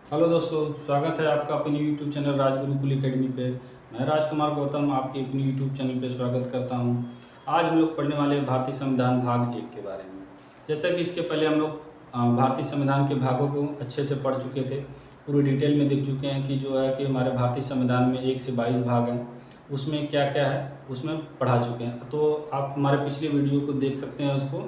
Hello दोस्तों, स्वागत है आपका अपने यूट्यूब चैनल राजगुरुकुल एकेडमी पे। मैं राजकुमार गौतम आपके अपने यूट्यूब चैनल पे स्वागत करता हूं। आज हम लोग पढ़ने वाले हैं भारतीय संविधान भाग 1 के बारे में। जैसा कि इसके पहले हम लोग भारतीय संविधान के भागों को अच्छे से पढ़ चुके थे, पूरी डिटेल में देख चुके हैं कि जो है कि हमारे भारतीय संविधान में 1 से 22 भाग हैं, उसमें क्या क्या है उसमें पढ़ा चुके हैं। तो आप हमारे पिछले वीडियो को देख सकते हैं उसको।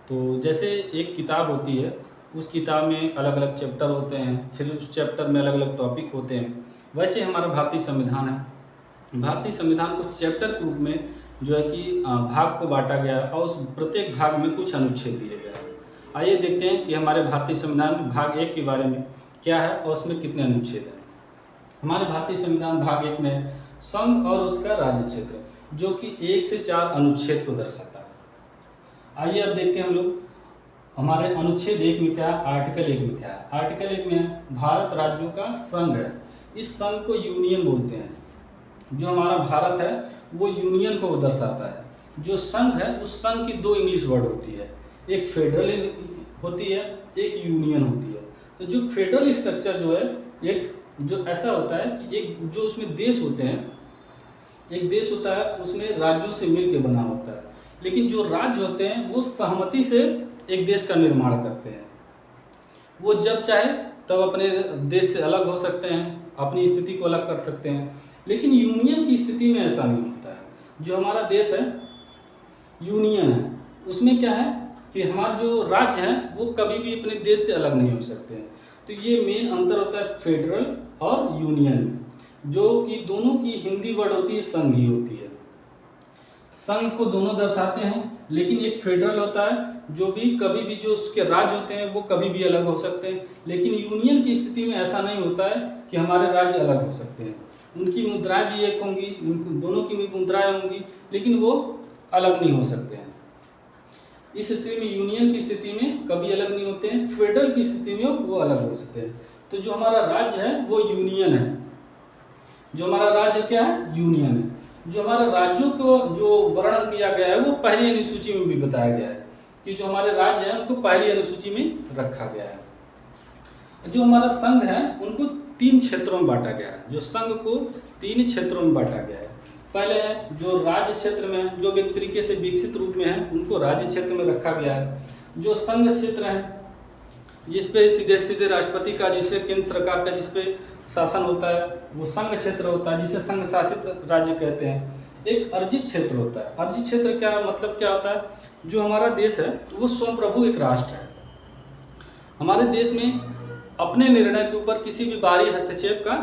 तो जैसे एक किताब होती है, उस किताब में अलग अलग चैप्टर होते हैं, फिर उस चैप्टर में अलग अलग टॉपिक होते हैं। वैसे हमारा भारतीय संविधान है। भारतीय संविधान को चैप्टर के रूप में जो है कि भाग को बांटा गया है और उस प्रत्येक भाग में कुछ अनुच्छेद दिए गए हैं। आइए देखते हैं कि हमारे भारतीय संविधान भाग 1 के बारे में क्या है और उसमें कितने अनुच्छेद हैं। हमारे भारतीय संविधान भाग 1 में संघ और उसका राज्य क्षेत्र, जो कि 1 से 4 अनुच्छेद को दर्शाता है। आइए अब देखते हैं हम लोग हमारे अनुच्छेद 1 में क्या है, आर्टिकल 1 में क्या है। आर्टिकल 1 में भारत राज्यों का संघ है। इस संघ को यूनियन बोलते हैं। जो हमारा भारत है वो यूनियन को दर्शाता है। जो संघ है उस संघ की 2 इंग्लिश वर्ड होती है, एक फेडरल होती है, एक यूनियन होती है। तो जो फेडरल स्ट्रक्चर जो है, एक जो ऐसा होता है कि एक जो उसमें देश होते हैं, एक देश होता है उसमें राज्यों से मिल के बना होता है। लेकिन जो राज्य होते हैं वो सहमति से एक देश का निर्माण करते हैं। वो जब चाहे तब अपने देश से अलग हो सकते हैं, अपनी स्थिति को अलग कर सकते हैं। लेकिन यूनियन की स्थिति में ऐसा नहीं होता है। जो हमारा देश है यूनियन है, उसमें क्या है कि हमारे जो राज्य हैं वो कभी भी अपने देश से अलग नहीं हो सकते हैं। तो ये मेन अंतर होता है फेडरल और यूनियन में, जो कि दोनों की हिंदी वर्ड होती है संघ ही होती है। संघ को दोनों दर्शाते हैं, लेकिन एक फेडरल होता है जो भी कभी भी जो उसके राज्य होते हैं वो कभी भी अलग हो सकते हैं। लेकिन यूनियन की स्थिति में ऐसा नहीं होता है कि हमारे राज्य अलग हो सकते हैं। उनकी मुद्राएं भी एक होंगी, उनको दोनों की भी मुद्राएं होंगी, लेकिन वो अलग नहीं हो सकते हैं। इस स्थिति में यूनियन की स्थिति में कभी अलग नहीं होते हैं, फेडरल की स्थिति में वो अलग हो सकते हैं। तो जो हमारा राज्य है वो यूनियन है। जो हमारा राज्य क्या है, यूनियन है। जो हमारे राज्यों को जो वर्णन किया गया है वो पहली अनुसूची में भी बताया गया है कि जो हमारे राज्य हैं उनको पहली अनुसूची में रखा गया है। जो हमारा संघ है उनको 3 क्षेत्रों में बांटा गया है। जो संघ को 3 क्षेत्रों में बांटा गया है। पहले जो राज्य क्षेत्र में जो एक तरीके से विकसित रूप में है उनको राज्य क्षेत्र में रखा गया है। जो संघ क्षेत्र है जिसपे सीधे सीधे राष्ट्रपति का, जिसे केंद्र सरकार का जिसपे शासन होता है, वो संघ क्षेत्र होता है, जिसे संघ शासित राज्य कहते हैं। एक अर्जित क्षेत्र होता है। अर्जित क्षेत्र क्या मतलब क्या होता है, जो हमारा देश है वो स्वप्रभु एक राष्ट्र है। हमारे देश में अपने निर्णय के ऊपर किसी भी बाहरी हस्तक्षेप का,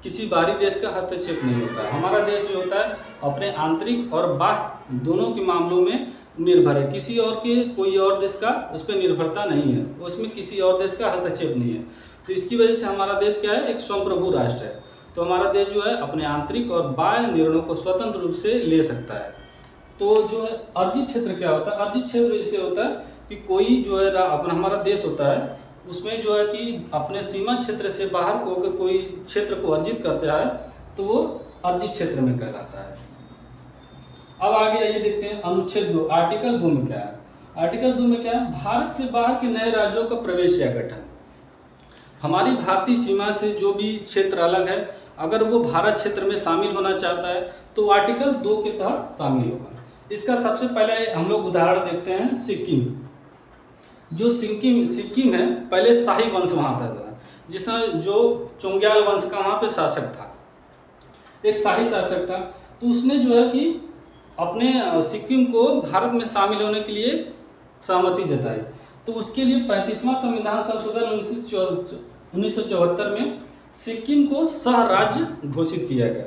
किसी बाहरी देश का हस्तक्षेप नहीं होता है। हमारा देश जो होता है अपने आंतरिक और बाह्य दोनों के मामलों में निर्भर है। किसी और के कोई और देश का उस पर निर्भरता नहीं है, उसमें किसी और देश का हस्तक्षेप नहीं है। तो इसकी वजह से हमारा देश क्या है, एक स्वप्रभु राष्ट्र है। तो हमारा देश जो है अपने आंतरिक और बाह्य निर्णयों को स्वतंत्र रूप से ले सकता है। तो जो है अर्जित क्षेत्र क्या होता है, अर्जित क्षेत्र जैसे होता है कि कोई जो है अपना हमारा देश होता है उसमें जो है कि अपने सीमा क्षेत्र से बाहर को अगर कोई क्षेत्र को अर्जित करता है तो वो अर्जित क्षेत्र में कहलाता है। अब आगे आइए देखते हैं अनुच्छेद 2 आर्टिकल 2 में क्या है। आर्टिकल 2 में क्या है, भारत से बाहर के नए राज्यों का प्रवेश या गठन। हमारी भारतीय सीमा से जो भी क्षेत्र अलग है, अगर वो भारत क्षेत्र में शामिल होना चाहता है तो आर्टिकल 2 के तहत शामिल होगा। इसका सबसे पहले हम लोग उदाहरण देखते हैं सिक्किम। जो सिक्किम सिक्किम है, पहले शाही वंश वहाँ था, जिसमें जो चोंग्याल वंश का वहाँ पे शासक था, एक शाही शासक था। तो उसने जो है कि अपने सिक्किम को भारत में शामिल होने के लिए सहमति जताई। तो उसके लिए 35वां संविधान संशोधन 1974 में सिक्किम को सह राज्य घोषित किया गया।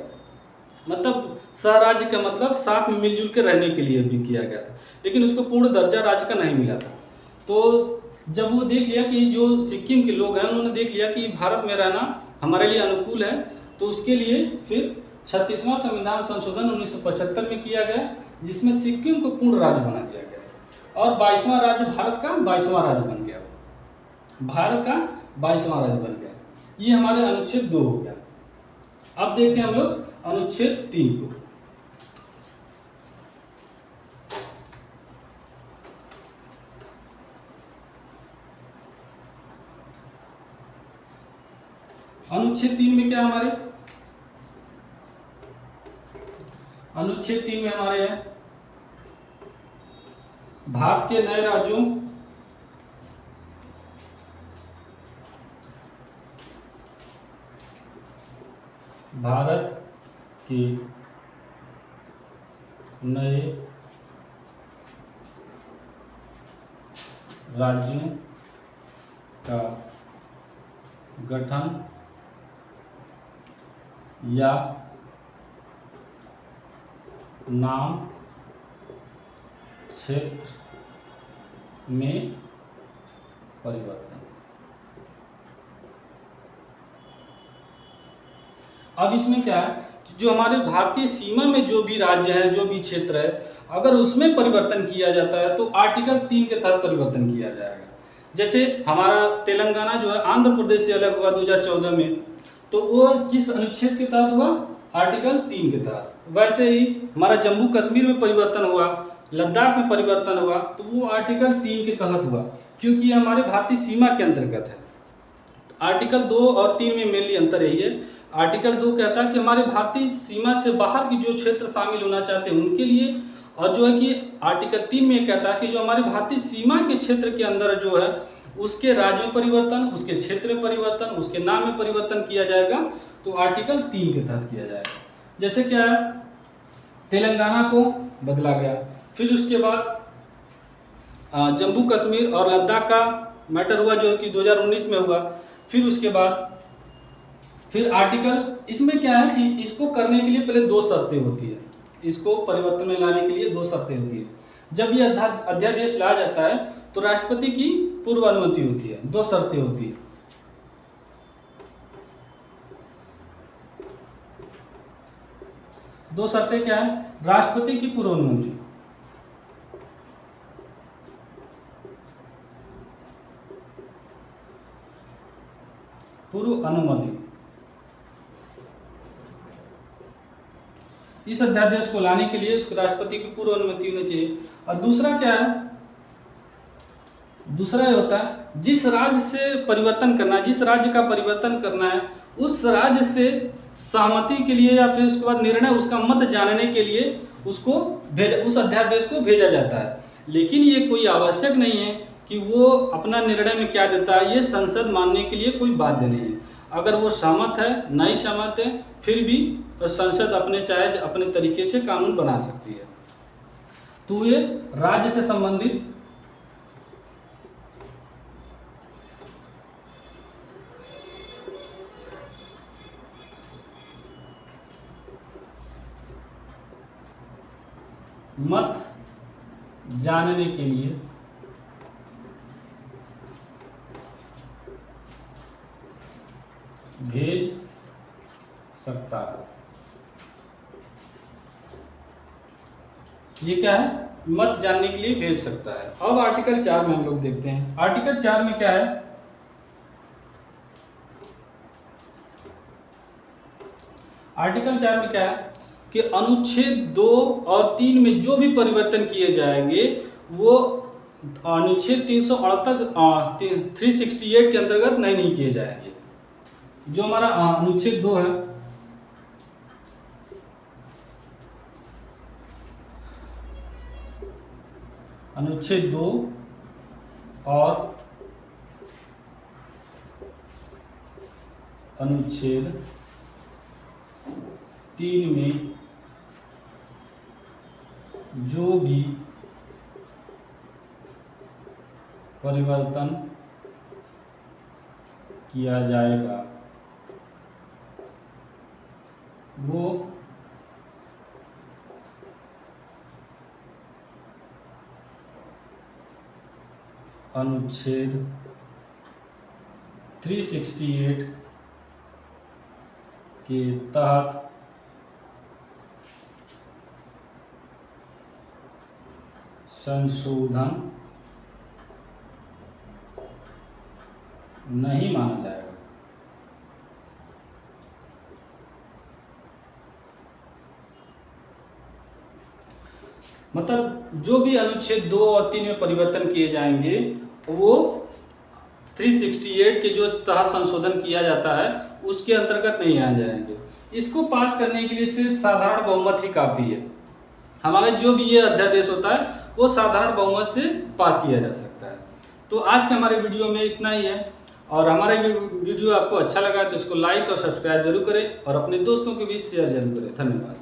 मतलब सह राज्य का मतलब साथ में मिलजुल के रहने के लिए भी किया गया था, लेकिन उसको पूर्ण दर्जा राज्य का नहीं मिला था। तो जब वो देख लिया कि जो सिक्किम के लोग हैं उन्होंने देख लिया कि भारत में रहना हमारे लिए अनुकूल है, तो उसके लिए फिर 36वां संविधान संशोधन 1975 में किया गया, जिसमें सिक्किम को पूर्ण राज्य बना दिया गया और 22वां राज्य भारत का 22वां राज्य बन गया। भारत का 22वां राज्य बन गया। ये हमारे अनुच्छेद 2 हो गया। अब देखते हैं हम लोग अनुच्छेद 3 को। अनुच्छेद 3 में क्या है हमारे, अनुच्छेद 3 में हमारे है भारत के नए राज्यों भारत के नए राज्यों का गठन या नाम क्षेत्र में परिवर्तन। अब इसमें क्या है, जो हमारे भारतीय सीमा में जो भी राज्य है, जो भी क्षेत्र है, अगर उसमें परिवर्तन किया जाता है तो आर्टिकल 3 के तहत परिवर्तन किया जाएगा। जैसे हमारा तेलंगाना जो है आंध्र प्रदेश से अलग हुआ 2014 में, तो वो किस अनुच्छेद के तहत हुआ, आर्टिकल 3 के तहत। वैसे ही हमारा जम्मू कश्मीर में परिवर्तन हुआ, लद्दाख में परिवर्तन हुआ, तो वो आर्टिकल 3 के तहत हुआ, क्योंकि ये हमारे भारतीय सीमा के अंतर्गत है। आर्टिकल 2 और 3 में मेनली अंतर यही है। आर्टिकल 2 कहता है कि हमारे भारतीय सीमा से बाहर की जो क्षेत्र शामिल होना चाहते हैं उनके लिए, और जो है कि आर्टिकल 3 में कहता है कि जो हमारे भारतीय सीमा के क्षेत्र के अंदर जो है उसके राज्य में परिवर्तन, उसके क्षेत्र में परिवर्तन, उसके नाम में परिवर्तन किया जाएगा, तो आर्टिकल 3 के तहत किया जाएगा। जैसे क्या है, तेलंगाना को बदला गया, फिर उसके बाद जम्मू कश्मीर और लद्दाख का मैटर हुआ जो कि 2019 में हुआ। फिर उसके बाद फिर आर्टिकल, इसमें क्या है कि इसको करने के लिए पहले 2 शर्तें होती है, इसको परिवर्तन में लाने के लिए 2 शर्तें होती है। जब ये अध्यादेश लाया जाता है तो राष्ट्रपति की पूर्व अनुमति होती है, 2 शर्तें होती है। दो शर्तें क्या है, राष्ट्रपति की पूर्व अनुमति, पूर्व अनुमति, इस अध्यादेश को लाने के लिए उसके राष्ट्रपति की पूर्व अनुमति होनी चाहिए। और दूसरा क्या है, दूसरा ये होता है जिस राज्य से परिवर्तन करना है, जिस राज्य का परिवर्तन करना है, उस राज्य से सहमति के लिए या फिर उसके बाद निर्णय, उसका मत जानने के लिए उसको उस अध्यादेश को भेजा जाता है। लेकिन ये कोई आवश्यक नहीं है कि वो अपना निर्णय में क्या देता है, ये संसद मानने के लिए कोई बाध्य नहीं है। अगर वो सहमत है, नहीं सहमत है, फिर भी संसद अपने चाहे अपने तरीके से कानून बना सकती है। तो ये राज्य से संबंधित मत जानने के लिए भेज सकता है। ये क्या है, मत जानने के लिए भेज सकता है। अब आर्टिकल 4 में हम लोग देखते हैं। आर्टिकल 4 में क्या है, आर्टिकल 4 में क्या है कि अनुच्छेद 2 और 3 में जो भी परिवर्तन किए जाएंगे वो अनुच्छेद 368 के अंतर्गत नहीं किए जाएंगे। जो हमारा अनुच्छेद 2 है, अनुच्छेद 2 और अनुच्छेद 3 में जो भी परिवर्तन किया जाएगा वो अनुच्छेद 368 के तहत संशोधन नहीं माना जाएगा। मतलब जो भी अनुच्छेद 2 और 3 में परिवर्तन किए जाएंगे वो 368 के जो तहत संशोधन किया जाता है उसके अंतर्गत नहीं आ जाएंगे। इसको पास करने के लिए सिर्फ साधारण बहुमत ही काफ़ी है। हमारा जो भी ये अध्यादेश होता है वो साधारण बहुमत से पास किया जा सकता है। तो आज के हमारे वीडियो में इतना ही है, और हमारा ये वीडियो आपको अच्छा लगा तो इसको लाइक और सब्सक्राइब जरूर करें और अपने दोस्तों के बीच शेयर जरूर करें। धन्यवाद।